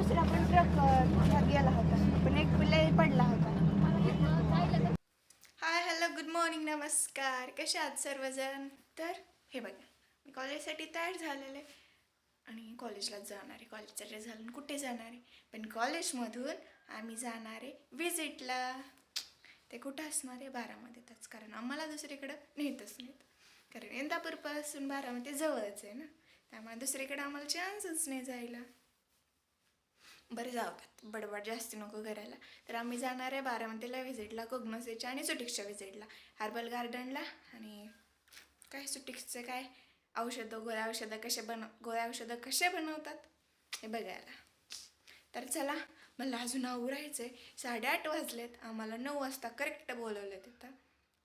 दुसरा पण ट्रक गेला होता पण एक लय पडला होता. हाय हॅलो गुड मॉर्निंग नमस्कार, कसे आहात सर्वजण. तर हे बघा मी कॉलेजसाठी तयार झालेले आणि कॉलेजलाच जाणार आहे. कॉलेजचा ड्रेस घालून कुठे जाणार आहे, पण कॉलेजमधून आम्ही जाणार आहे विजिटला. ते कुठं असणार आहे, बारामतीतच, कारण आम्हाला दुसरीकडं नेतच नाहीत. कारण इंदापूरपासून बारामती जवळच आहे ना, त्यामुळे दुसरीकडे आम्हाला चान्सच नाही जायला. बरं जाऊयात, बडबड जास्ती नको करायला. तर आम्ही जाणार आहे बारामतीला व्हिजिटला, कोगनोसीच्या आणि सुटिक्सच्या व्हिजिटला, हर्बल गार्डनला. आणि काय सुटिक्सचे काय गोळ्या औषधं कसे बनवतात हे बघायला. तर चला, मला अजून आवरायचं आहे. 8:30 वाजलेत, आम्हाला 9 वाजता करेक्ट बोलवलं तिथं.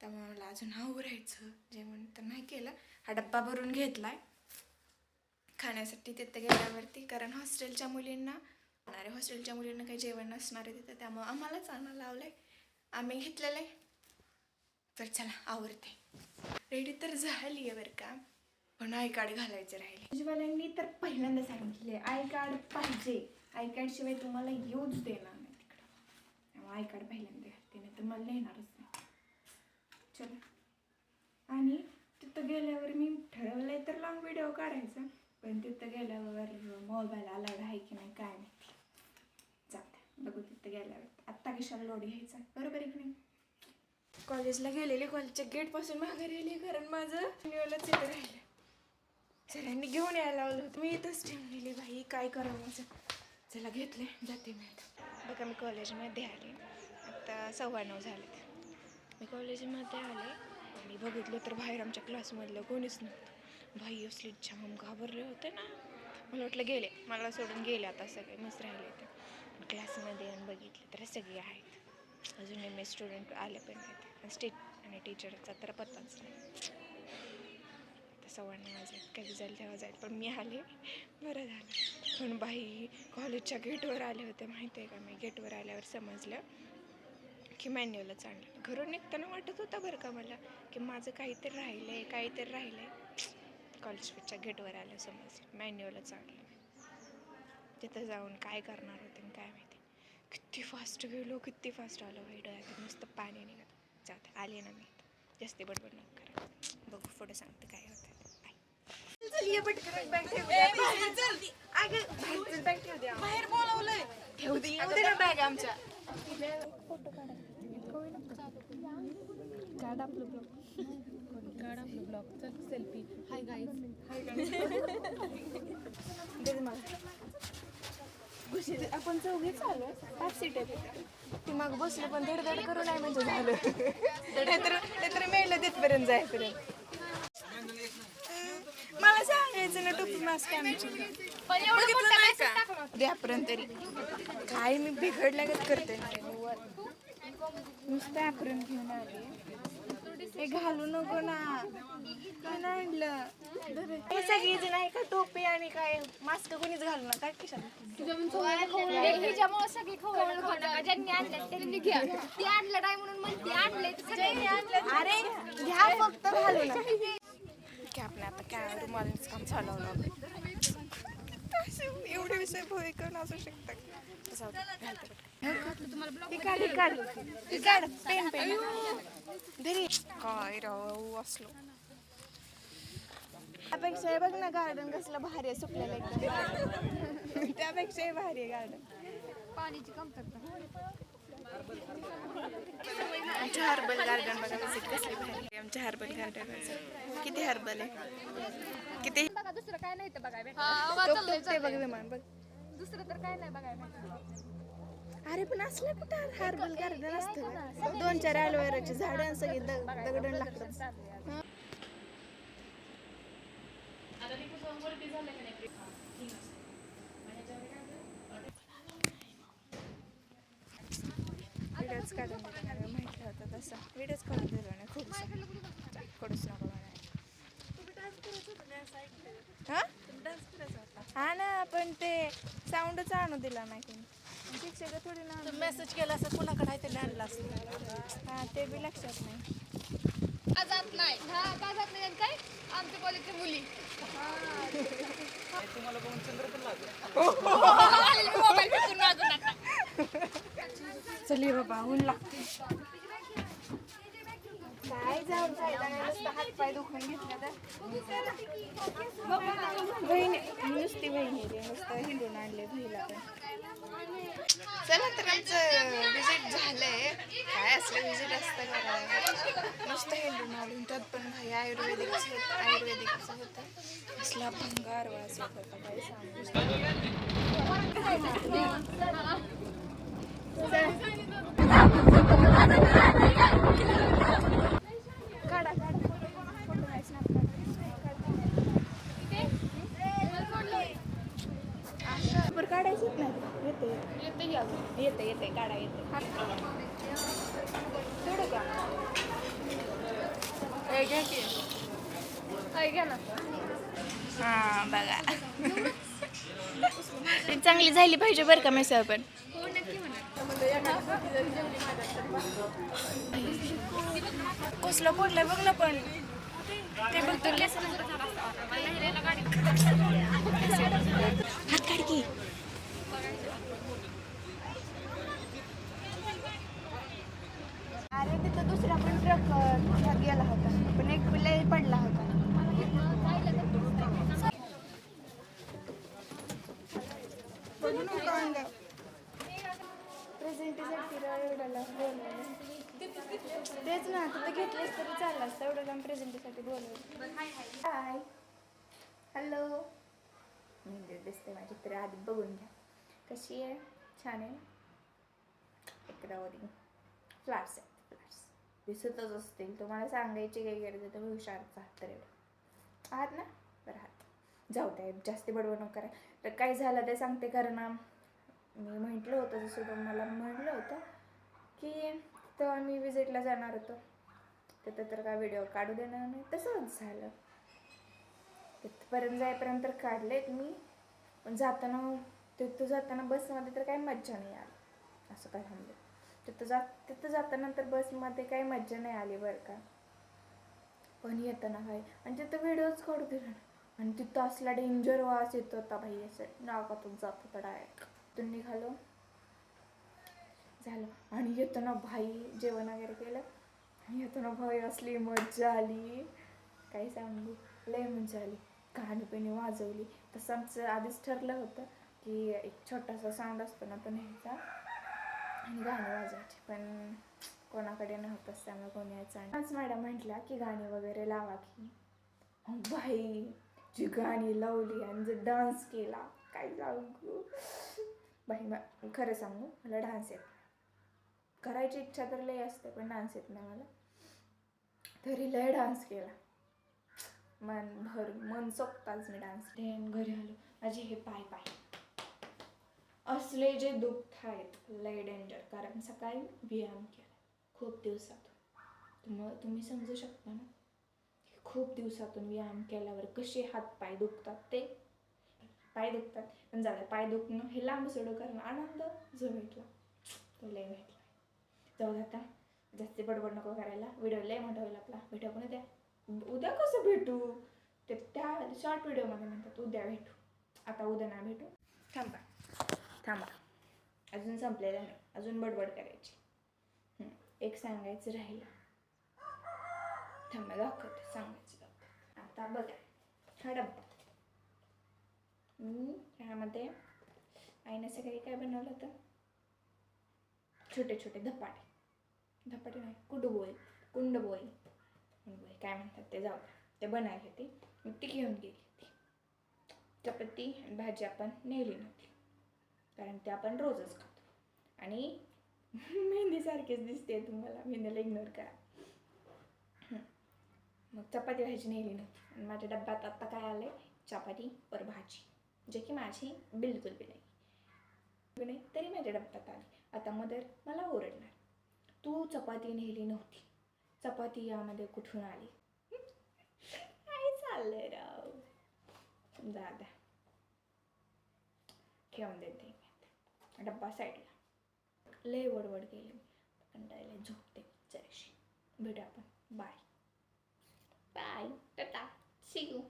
त्यामुळे मला अजून आवरायचं. जेवण तर नाही केलं, हा डब्बा भरून घेतला आहे खाण्यासाठी तिथं गेल्यावरती, कारण हॉस्टेलच्या मुलींना काही जेवण नसणार आहे तिथं, त्यामुळं आम्हालाच आणायला लावलं आहे, आम्ही घेतलेलं आहे. तर चला आवरते. रेडी तर झाली आहे बरं का, पण आय कार्ड घालायचं राहिले. भाजीवाल्यांनी तर पहिल्यांदा सांगितले आय कार्ड पाहिजे, आय कार्ड शिवाय तुम्हाला येऊच देणार नाही तिकडं. त्यामुळे आय कार्ड पहिल्यांदा घालते, नाही तर मला येणारच नाही. चला, आणि तिथं गेल्यावर मी ठरवलंय तर लॉंग व्हिडिओ काढायचा, पण तिथं गेल्यावर मोबाईल अलाउड आहे की नाही काय नाही. जाते बघू तिथं गेल्यावर. आत्ता कशाला लोड घ्यायचा, बरोबर आहे की नाही. कॉलेजला गेलेली, कॉलेजच्या गेटपासून माघारी आली, कारण माझं निवलच इथं राहिलं. सरांनी घेऊन यायला लावलं होतं, मी इथंच ठेवलेली. बाई काय करावं माझं. चला घेतले, जाते मी आता. बघा मी कॉलेजमध्ये आले, आता 9:15 झालेत. मी कॉलेजमध्ये आले आणि बघितलं तर बाहेर आमच्या क्लासमधलं कोणीच नव्हतं. भाई असले जाम घाबरले होते ना, मला वाटलं गेले, मला सोडून गेले आता सगळे, मिस राहिले ते. क्लासमध्ये येऊन बघितले तर सगळे आहेत, अजून एम ए स्टुडंट आले पण नाहीत, आणि टीचरचा तर पत्ताच नाही. 9:15 वाजले, कधी जाईल तेव्हा जाईल, पण मी आले, बरं झालं. पण बाई कॉलेजच्या गेटवर आले होते, माहिती आहे का. मी गेटवर आल्यावर समजलं की मॅन्युअलच आणलं. घरून निघताना वाटत होतं बरं का मला की माझं काहीतरी राहिलं आहे. कॉलेजच्या गेटवर आलं समजलं मॅन्युअलच आणलं. तिथं जाऊन काय करणार होते आणि काय माहिती. किती फास्ट गेलो, किती फास्ट आलो. बाई डोळ्यात मस्त पाणी निघत. जाते, आले ना मी, जास्ती बडबड नको करा. बघू पुढे सांगते काय होतं. बाहेर बोलवलंय, ठेवू दे ना बॅग आमच्या. फोटो काढ आपलं ब्लॉग, चल सेल्फी. Hi guys. आपण चौघी चालू, 5 सीट आहेत. ती मग बसले पण धडधड करू नाही म्हणजे झालं. ते तर मेलं तिथपर्यंत जायपर्यंत. मला सांगायचं ना टोपी मास्क आमची द्यापर्यंत तरी. काय मी बिघडल्यागत करते नुसतं ॲप्रन घेऊन आले. हे घालू नको ना, काय आणलं हे सगळी जण आहे का टोपी आणि काय मास्क कोणीच घालू ना काय कशाला. अरे घ्या फक्त घालू ना. आपण आता काय रुमालांच काम चालवलं. एवढे विषय भोई करून असू शकतात. पेन घरी काय राहू असलो. त्यापेक्षा बघ ना गार्डन कसलं भारी आहे, सुकलेलं एकदम. त्यापेक्षा भारी आहे गार्डन. पाण्याची कमतरता. आमच्या हर्बल गार्डन बघा कसली भारी आहे. आमच्या हर्बल गार्डन किती हर्बल आहे, किती. दुसरं काय नाही तर बघायला बघ विमान बघ, दुसरं तर काय नाही बघायला. अरे पण असलं कुठं हर्बल गार्डन असतं. 2-4 ॲलोवेराची झाडं सगळी दगडण लागतात. व्हिडिओच काढून दिला नाही, माहिती होतं तसं व्हिडिओच काढून दिला नाही. खडूस नको हां हा ना, पण ते साऊंडच आणू दिला नाही कोणी. शिक्षक थोडी ना मेसेज केला असं कुणाकडे आहे ते आणलं असतं. हां ते बी लक्षात नाही. जात नाही काय आमच्या कॉलेजच्या मुली. तुम्हाला झाले बाबा, ऊन लागते. काय जाऊन फायदा नाही, नुसतं हातपाय दुखून घेतलं तर. बहीण नुसती बहिणी नुसतं हिंडून आणले बहिणीला पण. चला तर आमचं विजिट झालंय. काय असलं विजिट असतं करायला, नुसतं हिंडून आलो. त्यात पण भाई आयुर्वेदिकचं होतं. असला भंगार वास येत होता, काही सांगू. काढा फोटो नाही, स्नॅप काढायचंच नाही. येते काढा येते. तेवढं का घ्या ना. हा बघा, चांगली झाली पाहिजे बरं का मिसळ पण. कसलं पडलंय बघ ना पण ते बघ तुला हात काढ की. अरे तिथं दुसरा पण ट्रक गेला होता, पण एक लय पडला होता. प्रेझेंटीसाठी एवढ्याला बोलवलं. तेच ना, तिथं घेतलंच तरी चाललं असतं. एवढं काम प्रेझेंटीसाठी बोलवलं. हाय, हॅलो. म्हणजे दिसते माझी तर आधी बघून घ्या कशी आहे. छान आहे. एकरावरी फ्लावर्स आहेत. फ्लावर्स दिसतच असतील, तुम्हाला सांगायची काही गरज आहे. तुम्ही हुशारच आहात तर एवढं आहात ना. बरं आहात, जाऊ द्या, जास्ती बडबड नको करा. तर काय झालं ते सांगते. कारण मी म्हटलं होतं, जसं तुम्हाला म्हटलं होतं की तेव्हा आम्ही विजिटला जाणार होतो. तिथं तर काय व्हिडिओ काढू देणार नाही. तसंच झालं. तिथपर्यंत जाईपर्यंत तर काढलेत मी, पण तिथं जाताना बसमध्ये तर काही मज्जा नाही आली. असं काय थांबलं तिथं जाताना तर बसमध्ये काही मज्जा नाही आली बरं का. पण येताना काय, आणि तिथं व्हिडिओच काढू दिला ना. आणि तिथं असला डेंजर वास येत होता भाई, असं नाकातून जात होता डायरेक्ट. तिथून निघालो झालं. आणि येताना भाई जेवण वगैरे केलं. आणि येताना भाई असली मज्जा आली, काही सांगू. लय मज्जा आली. गाणी पिणी वाजवली. तसं आमचं आधीच ठरलं होतं की एक छोटासा साऊंड असतो ना, तो न्यायचा आणि गाणी वाजवायची. पण कोणाकडे नव्हतंच, त्यामुळे कोणी यायचं. आणि मॅडम म्हटल्या की गाणी वगैरे लावा की. भाई जी गाणी लावली आणि जो डान्स केला, काय सांगू भाई. खरं सांगू, मला डान्स येत नाही. करायची इच्छा तर लय असते, पण डान्स येत नाही मला. तरी लय डान्स केला, मन सोबताच मी डान्स. घरी आलो, माझे हे पाय असले जे दुखत आहेत लय डेंजर. कारण सकाळी व्यायाम केला खूप दिवसातून. तुम्ही समजू शकता ना, खूप दिवसातून व्यायाम केल्यावर कसे हात पाय दुखतात. ते पाय दुखतात, पण झालं पाय दुखणं हे लांब सोडू, कारण आनंद जो भेटला तो लय भेटला. जाऊ द्या, आता जास्ती बडबड नको करायला. व्हिडिओ लय मोठा होईल आपला. भेटू पण उद्या कसं भेटू, ते त्या शॉर्ट व्हिडिओमध्ये म्हणतात उद्या भेटू. आता उद्या नाही भेटू. थांबा, अजून संपलेलं नाही, अजून बडबड करायची. एक सांगायचं राहिलं. थांबा दाखवते, सांगायचं. आता बघा, हा डब्बा. ह्यामध्ये आईने सकाळी काय बनवलं होतं, छोटे छोटे धपाटे नाही, कुंडबोई काय म्हणतात ते, जाऊ ते बनायला होती. मग ती घेऊन गेली होती. चपाती आणि भाजी आपण नेली नव्हती, कारण ते आपण रोजच खातो. आणि मेहंदीसारखीच दिसते तुम्हाला, मेहंदीला इग्नोर करा. मग चपाती भाजी नेली नव्हती, आणि माझ्या डब्यात आत्ता काय आलं आहे, चपाती वर भाजी, जे की माझी बिलकुल बी नाही तरी माझ्या डब्यात आली. आता मदर मला ओरडणार, तू चपाती नेली नव्हती, चपाती यामध्ये कुठून आली. काय चाललंय राव. दादा ठेवून देते डब्बा साईडला. लय वडवड केली, कंटाळले, झोपते जराशी. भेटू आपण. Bye tata, see you.